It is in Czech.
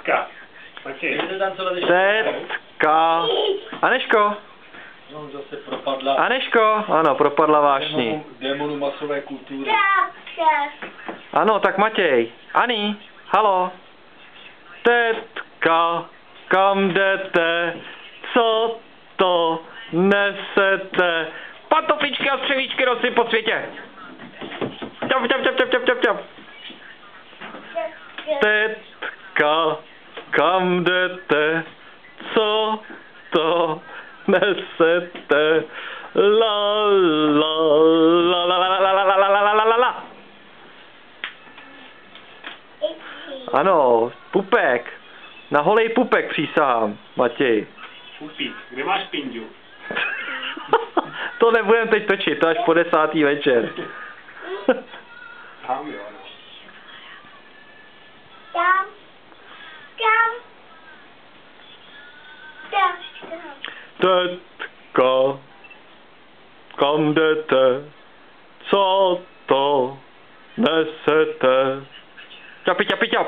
Tetka. Tetka. Aneško. No, zase propadla. Aneško. Ano, propadla vášní. Démonu masové kultury. Ano, tak Matěj. Ani, halo. Tetka, kam jdete? Co to nesete? Patofičky a střevíčky noci po světě. Čap, čap, čap, čap, čap, čap, čap. Tetka, kam jdete? Co to nesete? La la la la la la la la la la la la la. Ano, pupek. Na holej pupek přísahám, Matěj. Pupík, kde máš pindu? To nebudem teď točit, to až po 10. večer. Tam jo, no. Tetka, kam jdete? Co to nesete? Čapi, čapi, čap.